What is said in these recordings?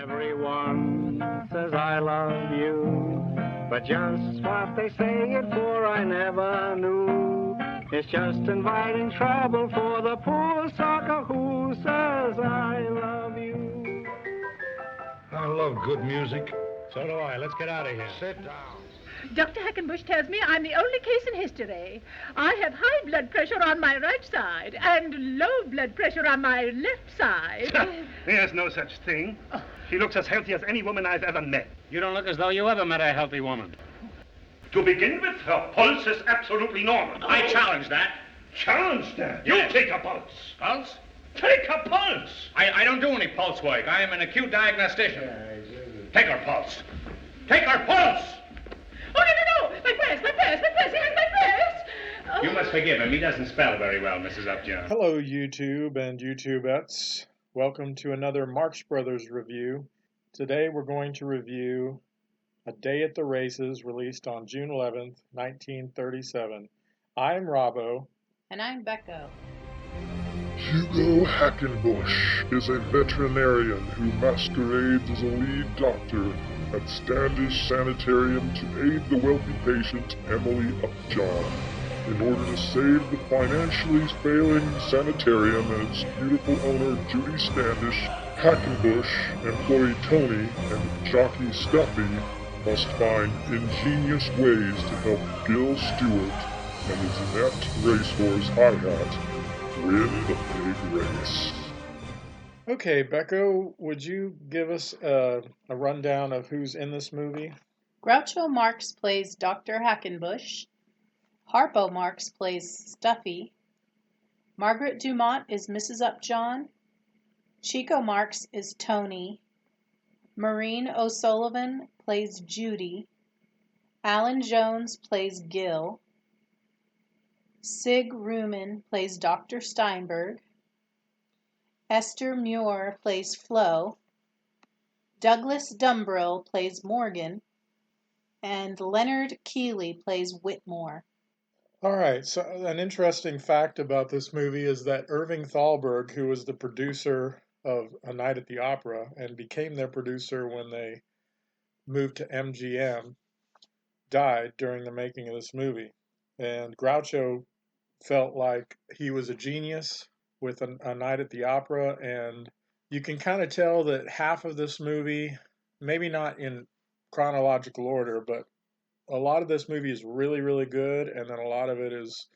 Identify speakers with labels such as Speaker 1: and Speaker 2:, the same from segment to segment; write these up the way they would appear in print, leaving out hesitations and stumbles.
Speaker 1: Everyone says I love you, but just what they say it for I never knew. It's just inviting trouble for the poor sucker who says I love you.
Speaker 2: I love good music.
Speaker 3: So do I. Let's get out of here.
Speaker 2: Sit down.
Speaker 4: Dr. Hackenbush tells me I'm the only case in history. I have high blood pressure on my right side and low blood pressure on my left side.
Speaker 3: There's no such thing. She looks as healthy as any woman I've ever met.
Speaker 5: You don't look as though you ever met a healthy woman.
Speaker 3: To begin with, her pulse is absolutely normal.
Speaker 5: I challenge that.
Speaker 3: Challenge that? You
Speaker 5: Yes.
Speaker 3: take a pulse.
Speaker 5: Pulse?
Speaker 3: Take a pulse.
Speaker 5: I don't do any pulse work. I am an acute diagnostician. Take her pulse. Take her pulse!
Speaker 4: Oh, no. My purse. He has my purse. Oh.
Speaker 5: You must forgive him. He doesn't spell very well, Mrs. Upjohn.
Speaker 6: Hello, YouTube and YouTubettes. Welcome to another Marx Brothers review. Today we're going to review A Day at the Races, released on June 11th, 1937. I'm Robbo.
Speaker 7: And I'm Becko.
Speaker 8: Hugo Hackenbush is a veterinarian who masquerades as a lead doctor at Standish Sanitarium to aid the wealthy patient Emily Upjohn in order to save the financially failing sanitarium and its beautiful owner Judy Standish. Hackenbush, employee Tony, and jockey Stuffy must find ingenious ways to help Bill Stewart and his inept racehorse Hi-Hat win the big race.
Speaker 6: Okay, Becko, would you give us a rundown of who's in this movie?
Speaker 7: Groucho Marx plays Dr. Hackenbush. Harpo Marx plays Stuffy. Margaret Dumont is Mrs. Upjohn. Chico Marx is Tony. Maureen O'Sullivan plays Judy. Alan Jones plays Gil. Sig Ruman plays Dr. Steinberg. Esther Muir plays Flo. Douglas Dumbrill plays Morgan. And Leonard Keeley plays Whitmore.
Speaker 6: All right, so an interesting fact about this movie is that Irving Thalberg, who was the producer of A Night at the Opera and became their producer when they moved to MGM, died during the making of this movie. And Groucho felt like he was a genius with A Night at the Opera, and you can kind of tell that half of this movie, maybe not in chronological order, but a lot of this movie is really, really good, and then a lot of it is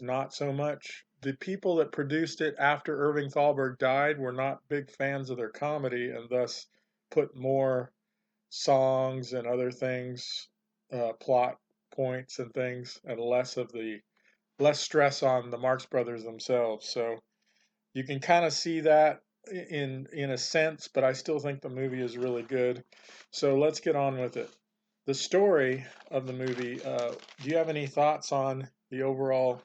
Speaker 6: not so much. The people that produced it after Irving Thalberg died were not big fans of their comedy, and thus put more songs and other things, plot points and things, and less stress on the Marx Brothers themselves. So you can kind of see that in a sense, but I still think the movie is really good. So let's get on with it. The story of the movie, do you have any thoughts on the overall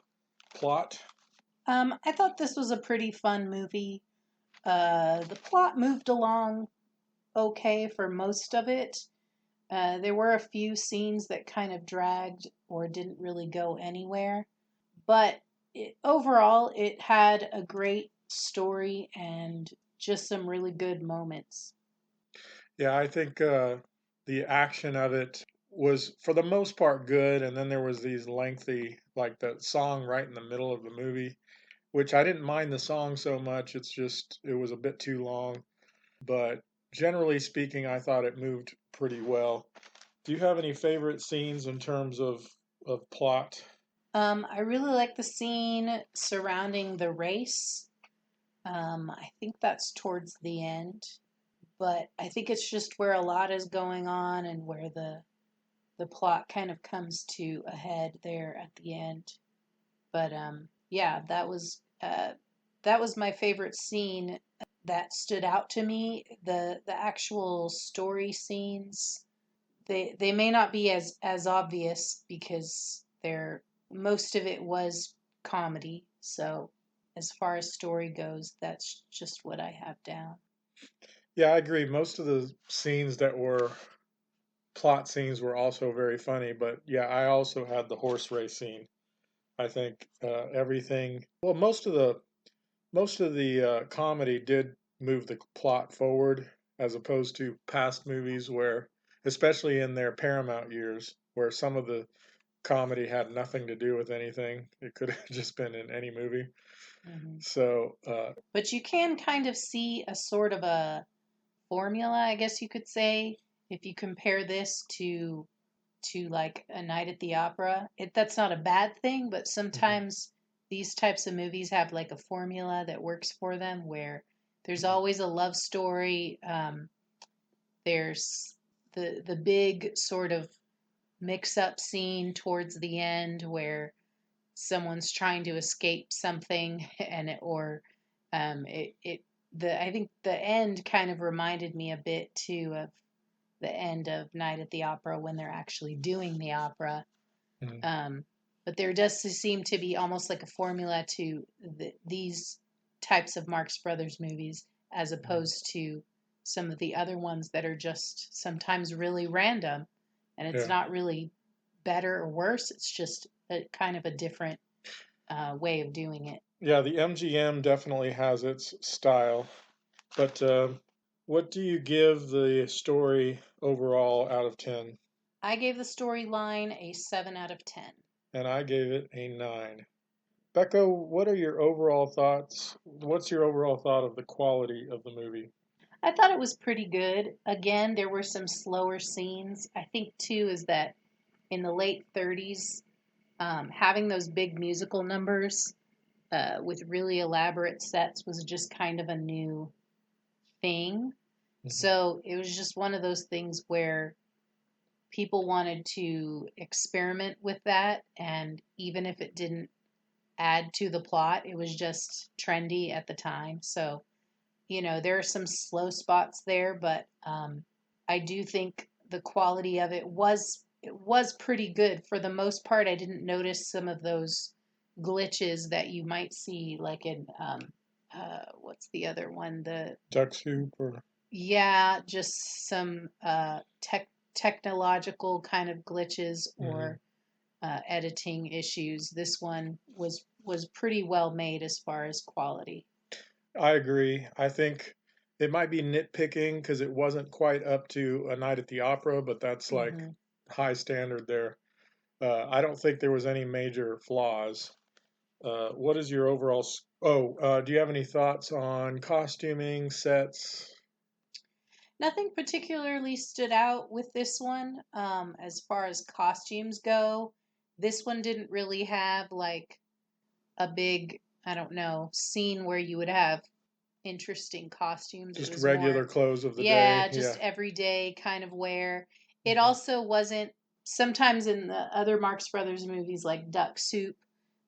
Speaker 6: plot?
Speaker 7: I thought this was a pretty fun movie. The plot moved along okay for most of it. There were a few scenes that kind of dragged or didn't really go anywhere. But overall, it had a great story and just some really good moments.
Speaker 6: Yeah, I think the action of it was for the most part good, and then there was these lengthy, like the song right in the middle of the movie, which I didn't mind the song so much. It's just it was a bit too long, but generally speaking, I thought it moved pretty well. Do you have any favorite scenes in terms of plot?
Speaker 7: I really like the scene surrounding the race. I think that's towards the end, but I think it's just where a lot is going on and where the plot kind of comes to a head there at the end. But yeah, that was my favorite scene that stood out to me. The actual story scenes, they may not be as obvious because most of it was comedy. So as far as story goes, that's just what I have down.
Speaker 6: Yeah, I agree. Most of the scenes that were plot scenes were also very funny, but yeah, I also had the horse race scene. I think everything. Well, most of the comedy did move the plot forward, as opposed to past movies where, especially in their Paramount years, where some of the comedy had nothing to do with anything. It could have just been in any movie. So,
Speaker 7: But you can kind of see a sort of a formula, I guess you could say, if you compare this to like A Night at the Opera. That's not a bad thing, but sometimes these types of movies have like a formula that works for them where there's always a love story. There's the big sort of mix up scene towards the end where someone's trying to escape something and I think the end kind of reminded me a bit too of the end of Night at the Opera when they're actually doing the opera. But there does seem to be almost like a formula to these types of Marx Brothers movies as opposed to some of the other ones that are just sometimes really random, and it's not really better or worse. It's just a kind of a different way of doing it.
Speaker 6: Yeah, the MGM definitely has its style. But what do you give the story overall out of 10?
Speaker 7: I gave the storyline a 7 out of 10.
Speaker 6: And I gave it a 9. Becko, what are your overall thoughts? What's your overall thought of the quality of the movie?
Speaker 7: I thought it was pretty good. Again, there were some slower scenes. I think, too, is that in the late 30s, having those big musical numbers with really elaborate sets was just kind of a new thing. So it was just one of those things where people wanted to experiment with that, and even if it didn't add to the plot, it was just trendy at the time. So, there are some slow spots there, but I do think the quality of it was pretty good. For the most part, I didn't notice some of those glitches that you might see, like in what's the other one? The
Speaker 6: Duck Soup, or
Speaker 7: just some technological kind of glitches or editing issues. This one was pretty well made as far as quality.
Speaker 6: I agree. I think it might be nitpicking because it wasn't quite up to A Night at the Opera, but that's like high standard there. I don't think there was any major flaws. What is your overall? Do you have any thoughts on costuming, sets?
Speaker 7: Nothing particularly stood out with this one. As far as costumes go, this one didn't really have like a big, I don't know, scene where you would have interesting costumes.
Speaker 6: Just
Speaker 7: It was
Speaker 6: regular
Speaker 7: more,
Speaker 6: clothes of the
Speaker 7: yeah,
Speaker 6: day.
Speaker 7: just everyday kind of wear. It also wasn't, sometimes in the other Marx Brothers movies like Duck Soup,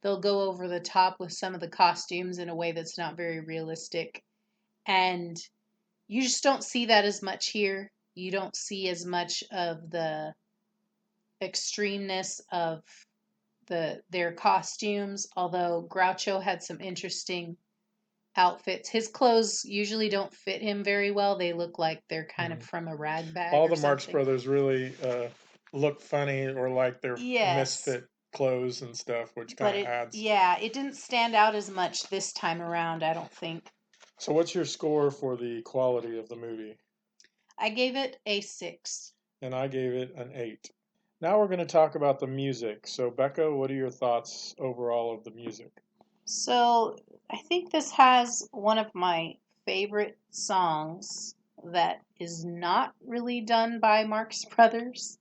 Speaker 7: they'll go over the top with some of the costumes in a way that's not very realistic. And you just don't see that as much here. You don't see as much of the extremeness of their costumes, although Groucho had some interesting outfits. His clothes usually don't fit him very well. They look like they're kind of from a rag bag.
Speaker 6: All
Speaker 7: or
Speaker 6: the Marx
Speaker 7: something.
Speaker 6: Brothers really look funny or like they're
Speaker 7: Yes.
Speaker 6: misfit clothes and stuff, which kind of adds.
Speaker 7: Yeah, it didn't stand out as much this time around, I don't think.
Speaker 6: So, what's your score for the quality of the movie?
Speaker 7: I gave it a 6.
Speaker 6: And I gave it an 8. Now we're going to talk about the music. So, Becca, what are your thoughts overall of the music?
Speaker 7: So, I think this has one of my favorite songs that is not really done by Marx Brothers.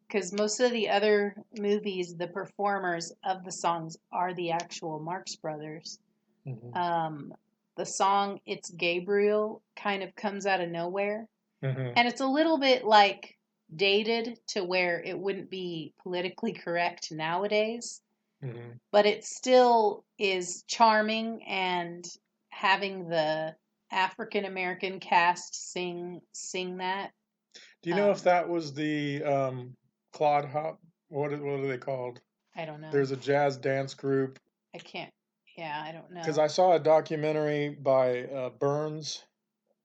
Speaker 7: Because most of the other movies, the performers of the songs are the actual Marx Brothers. The song It's Gabriel kind of comes out of nowhere. And it's a little bit like dated to where it wouldn't be politically correct nowadays. But it still is charming, and having the African American cast sing that.
Speaker 6: Do you know if that was the Clod Hop? What are they called?
Speaker 7: I don't know.
Speaker 6: There's a jazz dance group.
Speaker 7: I can't. Yeah, I don't know.
Speaker 6: Because I saw a documentary by Burns.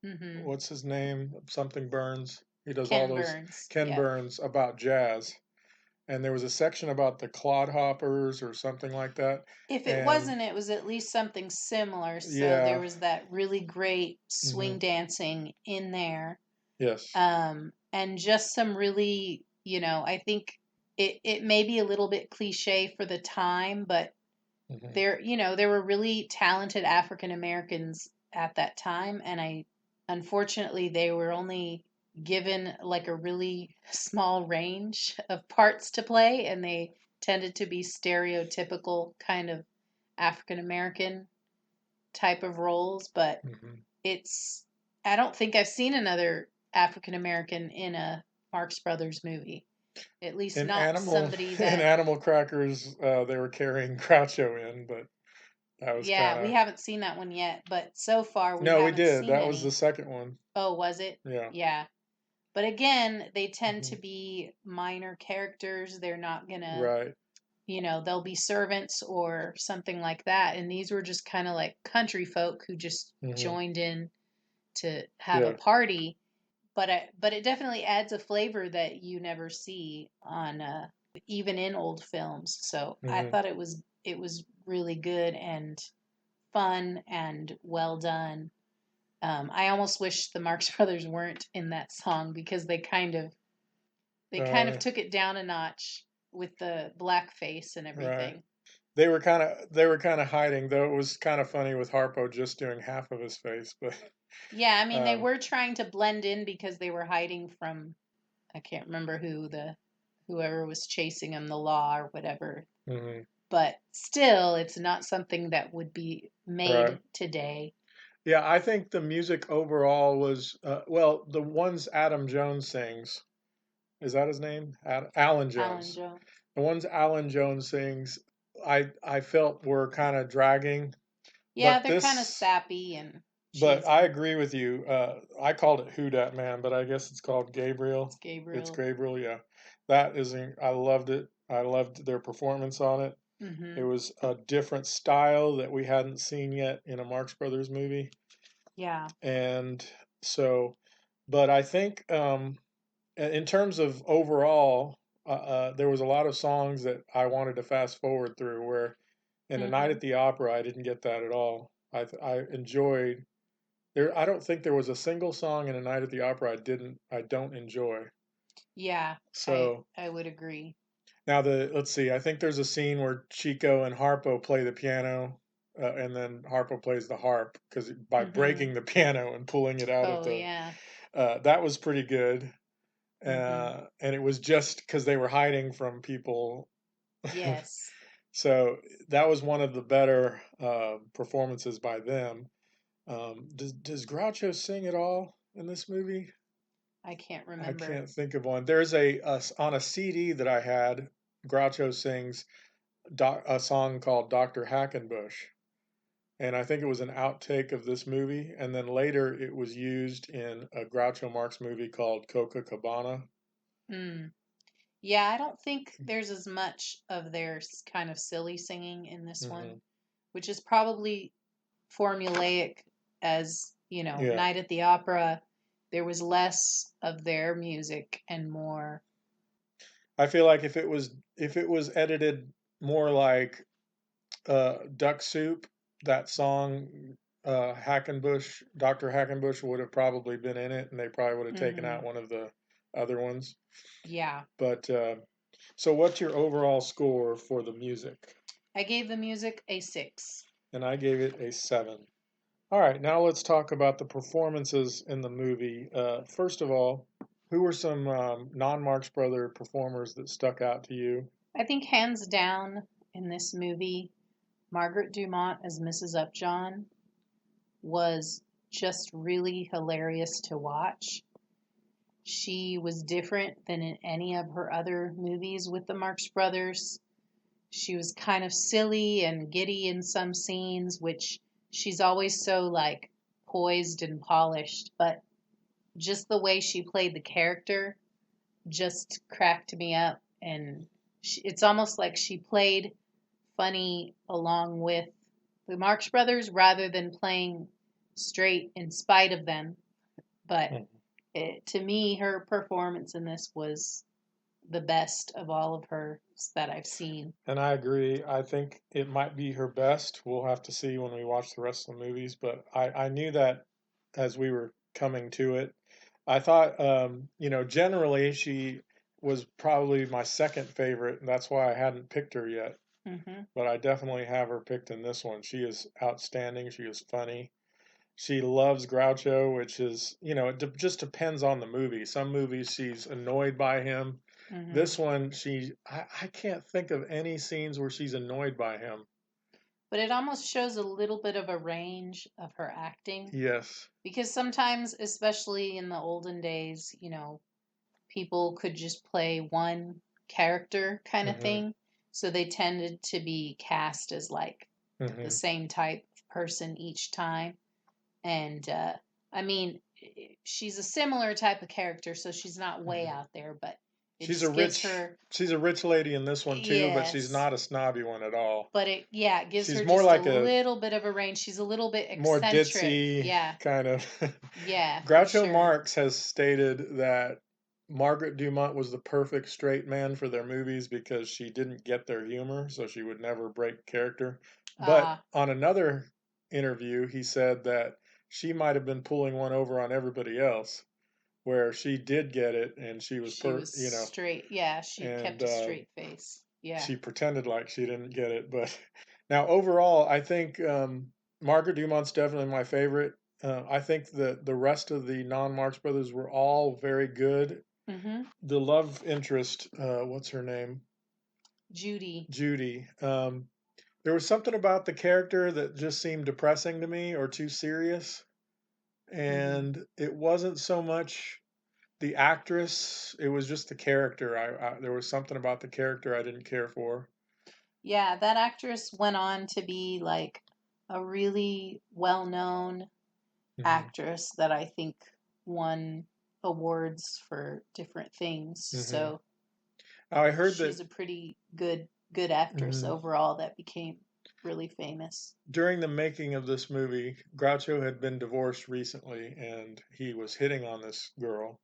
Speaker 7: Mm-hmm.
Speaker 6: What's his name? Something Burns. He does
Speaker 7: Ken
Speaker 6: all those.
Speaker 7: Burns.
Speaker 6: Ken
Speaker 7: Yeah.
Speaker 6: Burns about jazz. and there was a section about the clodhoppers or something like that.
Speaker 7: If it
Speaker 6: And
Speaker 7: wasn't, it was at least something similar. So
Speaker 6: yeah,
Speaker 7: there was that really great swing
Speaker 6: hmm
Speaker 7: dancing in there.
Speaker 6: yes,
Speaker 7: And just some really, I think it may be a little bit cliche for the time, but
Speaker 6: hmm
Speaker 7: there were really talented African Americans at that time, and unfortunately they were only given like a really small range of parts to play, and they tended to be stereotypical kind of African American type of roles, but
Speaker 6: hmm
Speaker 7: it's I don't think I've seen another African American in a Marx Brothers movie. At least
Speaker 6: in
Speaker 7: not
Speaker 6: animal
Speaker 7: somebody
Speaker 6: in
Speaker 7: that
Speaker 6: Animal Crackers, they were carrying Groucho in, but that was kind
Speaker 7: yeah, we
Speaker 6: of
Speaker 7: haven't seen that one yet, but so far we
Speaker 6: no, we
Speaker 7: haven't
Speaker 6: did.
Speaker 7: seen
Speaker 6: That was the
Speaker 7: any.
Speaker 6: second one.
Speaker 7: Oh, was it?
Speaker 6: Yeah.
Speaker 7: Yeah. But again, they tend
Speaker 6: hmm
Speaker 7: to be minor characters. They're not gonna,
Speaker 6: Right.
Speaker 7: they'll be servants or something like that. And these were just kind of like country folk who just
Speaker 6: hmm
Speaker 7: joined in to have a
Speaker 6: Yeah.
Speaker 7: party. But it definitely adds a flavor that you never see on even in old films. So I
Speaker 6: hmm
Speaker 7: thought it was really good and fun and well done. I almost wish the Marx Brothers weren't in that song because they kind of
Speaker 6: Uh,
Speaker 7: took it down a notch with the blackface and
Speaker 6: right.
Speaker 7: everything.
Speaker 6: They were kind of hiding, though it was kind of funny with Harpo just doing half of his face, but
Speaker 7: Yeah, I mean they
Speaker 6: um,
Speaker 7: were trying to blend in because they were hiding from I can't remember whoever was chasing them, the law or whatever.
Speaker 6: mhm,
Speaker 7: But still, it's not something that would be
Speaker 6: right.
Speaker 7: made today.
Speaker 6: Yeah, I think the music overall was well, the ones Adam Jones sings. Is that his name? Alan
Speaker 7: Alan
Speaker 6: Jones.
Speaker 7: Jones.
Speaker 6: The ones Alan Jones sings, I felt were kind of dragging,
Speaker 7: Yeah,
Speaker 6: but
Speaker 7: they're kind of
Speaker 6: this,
Speaker 7: sappy and
Speaker 6: but I
Speaker 7: cheesy.
Speaker 6: agree with you. I called it Who Dat Man, but I guess it's called
Speaker 7: It's
Speaker 6: Gabriel. It's
Speaker 7: Gabriel.
Speaker 6: Gabriel, yeah. That is, I loved it. I loved their performance on it. It
Speaker 7: Mhm.
Speaker 6: was a different style that we hadn't seen yet in a Marx Brothers movie,
Speaker 7: Yeah.
Speaker 6: and so, but I think in terms of overall, there was a lot of songs that I wanted to fast forward through. Where in A Night
Speaker 7: Mhm.
Speaker 6: at the Opera, I didn't get that at all. I enjoyed there. I don't think there was a single song in A Night at the Opera I don't enjoy.
Speaker 7: Yeah, I
Speaker 6: So
Speaker 7: I would agree.
Speaker 6: now let's see. I think there's a scene where Chico and Harpo play the piano, and then Harpo plays the harp because by
Speaker 7: Mhm.
Speaker 6: breaking the piano and pulling it out of
Speaker 7: Oh
Speaker 6: the
Speaker 7: yeah.
Speaker 6: that was pretty good.
Speaker 7: Mhm.
Speaker 6: And it was just because they were hiding from people.
Speaker 7: Yes.
Speaker 6: So that was one of the better performances by them. Does Groucho sing at all in this movie?
Speaker 7: I can't
Speaker 6: I
Speaker 7: remember.
Speaker 6: can't think of one. There's on a CD that I had. Groucho sings a song called Doctor Hackenbush, and I think it was an outtake of this movie. And then later it was used in a Groucho Marx movie called Coca Cabana.
Speaker 7: Mm. Yeah, I don't think there's as much of their kind of silly singing in this
Speaker 6: hmm
Speaker 7: one, which is probably formulaic as,
Speaker 6: Yeah,
Speaker 7: Night at the Opera. There was less of their music and more.
Speaker 6: I feel like if it was edited more like Duck Soup, that song Doctor Hackenbush would have probably been in it, and they probably would have taken
Speaker 7: Mhm.
Speaker 6: out one of the other ones.
Speaker 7: Yeah.
Speaker 6: But so, what's your overall score for the music?
Speaker 7: I gave the music a 6.
Speaker 6: And I gave it a 7. All right, now let's talk about the performances in the movie. First of all, who were some non-Marx Brother performers that stuck out to you?
Speaker 7: I think hands down in this movie, Margaret Dumont as Mrs. Upjohn was just really hilarious to watch. She was different than in any of her other movies with the Marx Brothers. She was kind of silly and giddy in some scenes, which she's always so like poised and polished, but just the way she played the character just cracked me up. And it's almost like she played funny along with the Marx Brothers rather than playing straight in spite of them. But to me, her performance in this the best of all of hers that I've seen.
Speaker 6: And I agree. I think it might be her best. We'll have to see when we watch the rest of the movies. But I knew that as we were coming to it. I thought, generally she was probably my second favorite, and that's why I hadn't picked her yet.
Speaker 7: Hmm.
Speaker 6: But I definitely have her picked in this one. She is outstanding. She is funny. She loves Groucho, which is, it just depends on the movie. Some movies she's annoyed by him.
Speaker 7: Hmm.
Speaker 6: This one, I can't think of any scenes where she's annoyed by him.
Speaker 7: But it almost shows a little bit of a range of her acting.
Speaker 6: Yes.
Speaker 7: Because sometimes, especially in the olden days, people could just play one character kind of
Speaker 6: Hmm.
Speaker 7: thing. So they tended to be cast as like the
Speaker 6: Hmm.
Speaker 7: same type of person each time. And I mean, she's a similar type of character, so she's not way out there, but it
Speaker 6: She's a
Speaker 7: just gives
Speaker 6: rich,
Speaker 7: her,
Speaker 6: she's a rich lady in this one too, but she's
Speaker 7: yes,
Speaker 6: not a snobby one at all.
Speaker 7: but it gives
Speaker 6: She's
Speaker 7: her
Speaker 6: more
Speaker 7: just a
Speaker 6: like a
Speaker 7: little bit of a range. She's a little bit
Speaker 6: more
Speaker 7: eccentric.
Speaker 6: ditzy
Speaker 7: Yeah,
Speaker 6: kind of.
Speaker 7: yeah, for
Speaker 6: Groucho
Speaker 7: sure.
Speaker 6: Marx has stated that Margaret Dumont was the perfect straight man for their movies because she didn't get their humor, so she would never break character. But
Speaker 7: Uh,
Speaker 6: on another interview, he said that she might have been pulling one over on everybody else, where she did get it and she was
Speaker 7: she was straight. Yeah, she
Speaker 6: and
Speaker 7: kept a straight face. Yeah.
Speaker 6: she pretended like she didn't get it. But now overall, I think Margaret Dumont's definitely my favorite. I think that the rest of the non-Marx Brothers were all very good.
Speaker 7: Mm-hmm.
Speaker 6: The love interest, what's her name?
Speaker 7: Judy.
Speaker 6: Judy. There was something about the character that just seemed depressing to me or too serious.
Speaker 7: Mm-hmm.
Speaker 6: And it wasn't so much the actress, it was just the character. There was something about the character I didn't care for.
Speaker 7: Yeah, that actress went on to be like a really well-known
Speaker 6: Hmm.
Speaker 7: actress that I think won awards for different things.
Speaker 6: Hmm.
Speaker 7: So
Speaker 6: I heard that
Speaker 7: she's a pretty good actress
Speaker 6: mhm,
Speaker 7: overall that became really famous.
Speaker 6: during the making of this movie, Groucho had been divorced recently, and he was hitting on this girl,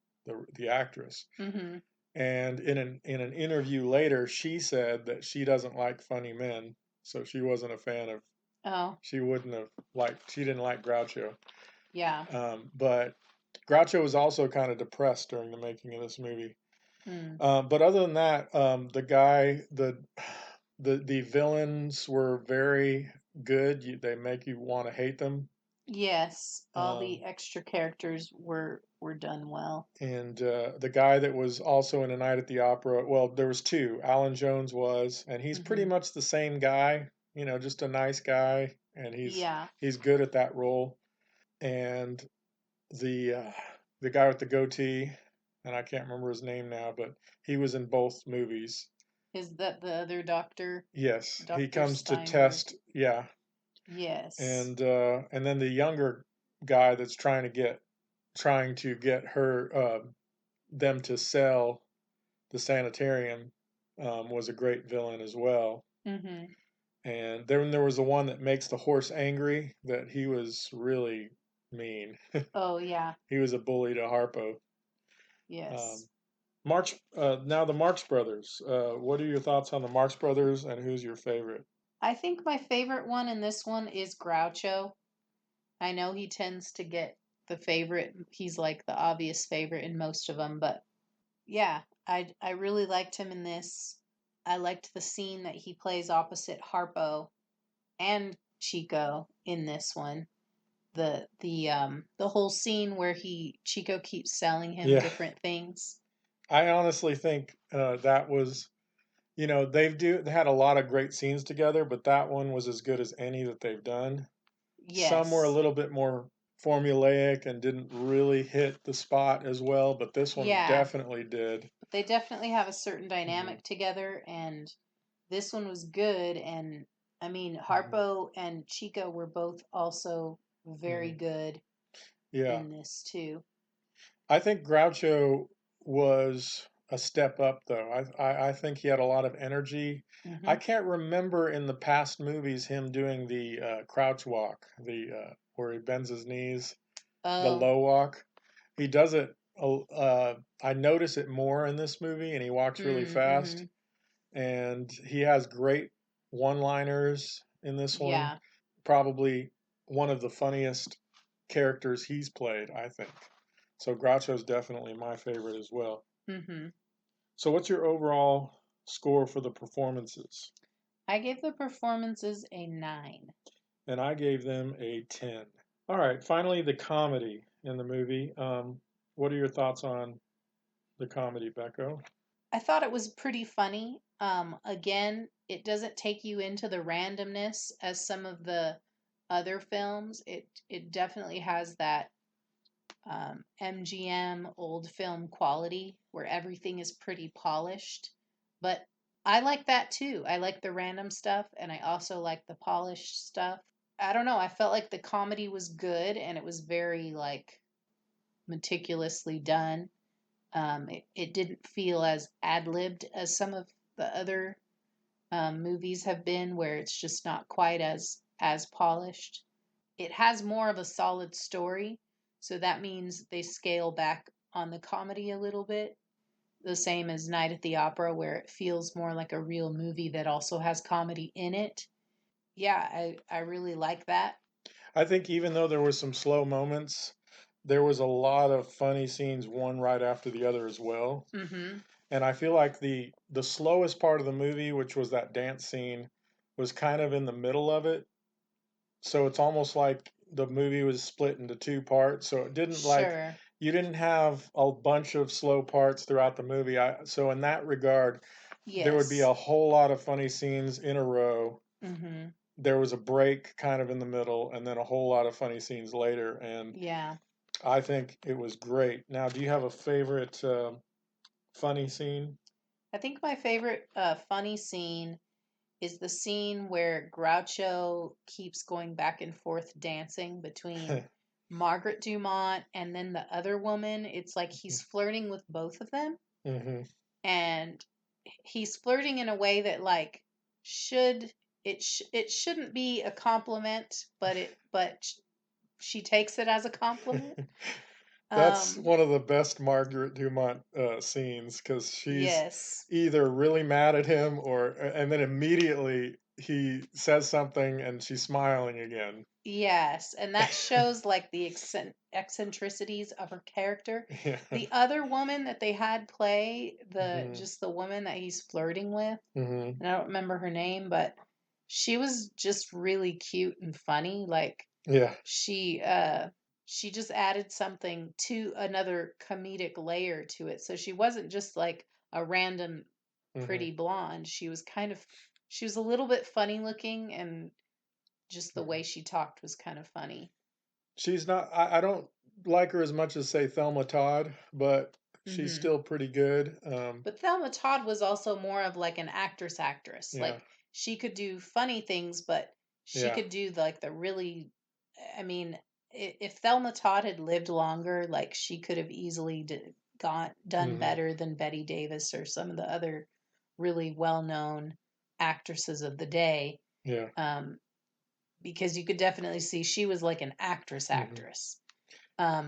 Speaker 6: the actress.
Speaker 7: Mm-hmm.
Speaker 6: And in an interview later, she said that she doesn't like funny men, so she wasn't a fan of.
Speaker 7: Oh,
Speaker 6: She wouldn't have liked. She didn't like Groucho.
Speaker 7: yeah.
Speaker 6: But Groucho was also kind of depressed during the making of this movie.
Speaker 7: Mm.
Speaker 6: But other than that, the guy, the villains were very good. They make you want to hate them.
Speaker 7: Yes, all
Speaker 6: Um,
Speaker 7: the extra characters were done well.
Speaker 6: and the guy that was also in A Night at the Opera, well, there was two. Alan Jones was, and he's pretty
Speaker 7: Mm-hmm.
Speaker 6: much the same guy. Just a nice guy, and he's
Speaker 7: Yeah.
Speaker 6: he's good at that role. And the uh, the guy with the goatee, and I can't remember his name now, but he was in both movies.
Speaker 7: Is that the other doctor,
Speaker 6: Yes, he
Speaker 7: Dr.
Speaker 6: comes to
Speaker 7: Steinberg?
Speaker 6: test. Yeah,
Speaker 7: Yes.
Speaker 6: and then the younger guy that's trying to get her them to sell the sanitarium was a great villain as well.
Speaker 7: Mm-hmm.
Speaker 6: And then there was the one that makes the horse angry. That he was really mean.
Speaker 7: Oh, yeah.
Speaker 6: He was a bully to Harpo.
Speaker 7: Yes.
Speaker 6: Um, now the Marx Brothers. What are your thoughts on the Marx Brothers, and who's your favorite?
Speaker 7: I think my favorite one in this one is Groucho. I know he tends to get the favorite. He's like the obvious favorite in most of them, but yeah, I really liked him in this. I liked the scene that he plays opposite Harpo and Chico in this one. The whole scene where Chico keeps selling him
Speaker 6: Yeah,
Speaker 7: different things.
Speaker 6: I honestly think that was. They had a lot of great scenes together, but that one was as good as any that they've done. Some were a
Speaker 7: Yes.
Speaker 6: little bit more formulaic and didn't really hit the spot as well, but this one
Speaker 7: Yeah.
Speaker 6: definitely did.
Speaker 7: They definitely have a certain
Speaker 6: Hmm.
Speaker 7: dynamic together, and this one was good. And I mean,
Speaker 6: Hmm.
Speaker 7: Harpo and Chico were both also very
Speaker 6: Hmm.
Speaker 7: good
Speaker 6: Yeah,
Speaker 7: in this too.
Speaker 6: I think Groucho was a step up, though. I think he had a lot of energy. I
Speaker 7: Hmm.
Speaker 6: can't remember in the past movies him doing the crouch walk, the where he bends his knees, the
Speaker 7: Oh,
Speaker 6: low walk. He does it I notice it more in this movie, and he walks really fast. And he has great one-liners in this one.
Speaker 7: Yeah.
Speaker 6: Probably one of the funniest characters he's played, I think. So Groucho's definitely my favorite as well. So what's your overall score for the performances?
Speaker 7: I gave the performances a 9.
Speaker 6: And I gave them a 10. All right, finally the comedy in the movie. What are your thoughts on the comedy, Becko?
Speaker 7: I thought it was pretty funny. Again, it doesn't take you into the randomness as some of the other films. It definitely has that MGM old film quality where everything is pretty polished. But I like that too. I like the random stuff, and I also like the polished stuff. I don't know. I felt like the comedy was good, and it was very like meticulously done. It didn't feel as ad-libbed as some of the other movies have been, where it's just not quite as polished. It has more of a solid story, so that means they scale back on the comedy a little bit. The same as Night at the Opera, where it feels more like a real movie that also has comedy in it. Yeah, I really like that.
Speaker 6: I think even though there was some slow moments, there was a lot of funny scenes, one right after the other as well. And I feel like the slowest part of the movie, which was that dance scene, was kind of in the middle of it. So it's almost like the movie was split into two parts. So it didn't like
Speaker 7: Sure.
Speaker 6: you didn't have a bunch of slow parts throughout the movie. So in that regard, there would be
Speaker 7: Yes.
Speaker 6: a whole lot of funny scenes in a row. There was a break kind of in the middle, and then a whole lot of funny scenes later. And
Speaker 7: Yeah.
Speaker 6: I think it was great. Now, do you have a favorite funny scene?
Speaker 7: I think my favorite funny scene is the scene where Groucho keeps going back and forth dancing between Margaret Dumont and then the other woman. It's like he's flirting with both of them, and he's flirting in a way that like should it shouldn't be a compliment, but she takes it as a compliment.
Speaker 6: That's
Speaker 7: Um,
Speaker 6: one of the best Margaret Dumont scenes because she's
Speaker 7: yes.
Speaker 6: either really mad at him and then immediately he says something and she's smiling again.
Speaker 7: Yes, and that shows like the eccentricities of her character.
Speaker 6: Yeah.
Speaker 7: The other woman that they had play
Speaker 6: Mhm.
Speaker 7: just the woman that he's flirting with,
Speaker 6: Mhm.
Speaker 7: and I don't remember her name, but she was just really cute and funny. Like
Speaker 6: Yeah.
Speaker 7: she just added something to another comedic layer to it. So she wasn't just like a random
Speaker 6: Mhm.
Speaker 7: pretty blonde. She was a little bit funny looking, and just the way she talked was kind of funny.
Speaker 6: She's not. I don't like her as much as say Thelma Todd, but she's
Speaker 7: hmm
Speaker 6: still pretty good.
Speaker 7: But Thelma Todd was also more of like an actress.
Speaker 6: Yeah.
Speaker 7: Like she could do funny things, but she
Speaker 6: Yeah.
Speaker 7: could do like the really. I mean, if Thelma Todd had lived longer, like she could have easily done
Speaker 6: Mhm.
Speaker 7: better than Betty Davis or some of the other really well known actresses of the day.
Speaker 6: Yeah.
Speaker 7: Um, because you could definitely see she was like an
Speaker 6: Mhm.
Speaker 7: actress.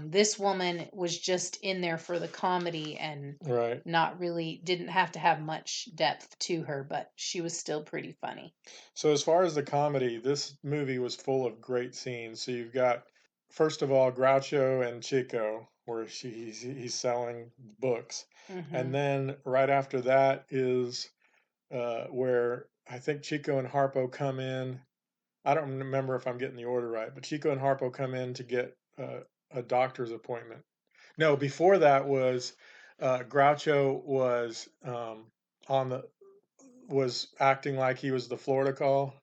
Speaker 7: This woman was just in there for the comedy and
Speaker 6: Right.
Speaker 7: not really didn't have to have much depth to her, but she was still pretty funny.
Speaker 6: So as far as the comedy, this movie was full of great scenes. So you've got first of all Groucho and Chico, where he's selling books, and
Speaker 7: hmm
Speaker 6: then right after that is where I think Chico and Harpo come in. I don't remember if I'm getting the order right, but Chico and Harpo come in to get a doctor's appointment. No, before that was Groucho on the was acting like he was the Florida call,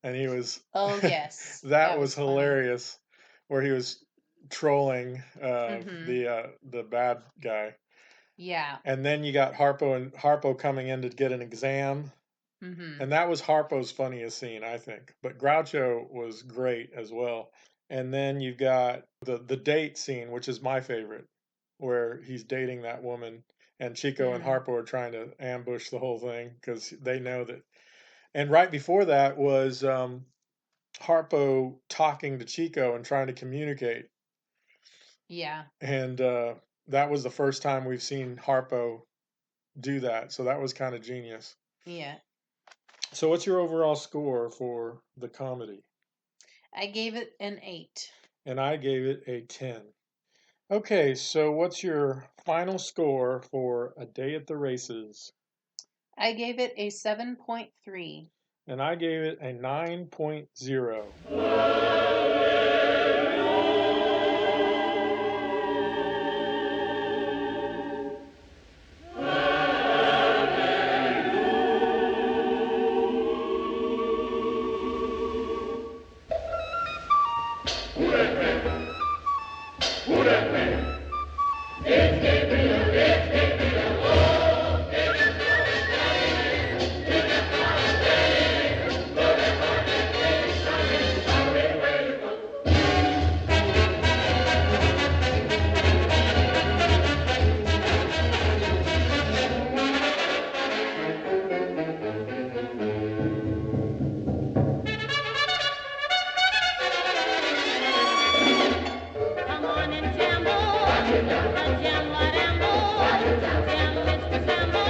Speaker 6: and he was
Speaker 7: Oh yes,
Speaker 6: that
Speaker 7: that
Speaker 6: was
Speaker 7: was funny.
Speaker 6: hilarious, where he was trolling
Speaker 7: hmm
Speaker 6: the bad guy,
Speaker 7: Yeah.
Speaker 6: and then you got Harpo coming in to get an exam,
Speaker 7: hmm
Speaker 6: and that was Harpo's funniest scene, I think. But Groucho was great as well. And then you've got the date scene, which is my favorite, where he's dating that woman, and Chico and
Speaker 7: Mm.
Speaker 6: Harpo are trying to ambush the whole thing because they know that. And right before that was Harpo talking to Chico and trying to communicate.
Speaker 7: Yeah.
Speaker 6: And that was the first time we've seen Harpo do that. So that was kind of genius.
Speaker 7: Yeah.
Speaker 6: So what's your overall score for the comedy?
Speaker 7: I gave it an 8.
Speaker 6: And I gave it a 10. Okay, so what's your final score for A Day at the Races?
Speaker 7: I gave it a 7.3.
Speaker 6: And I gave it a 9.0.
Speaker 9: Come on and jambo, a jam-wa-rambo, jam Mr. Sambo.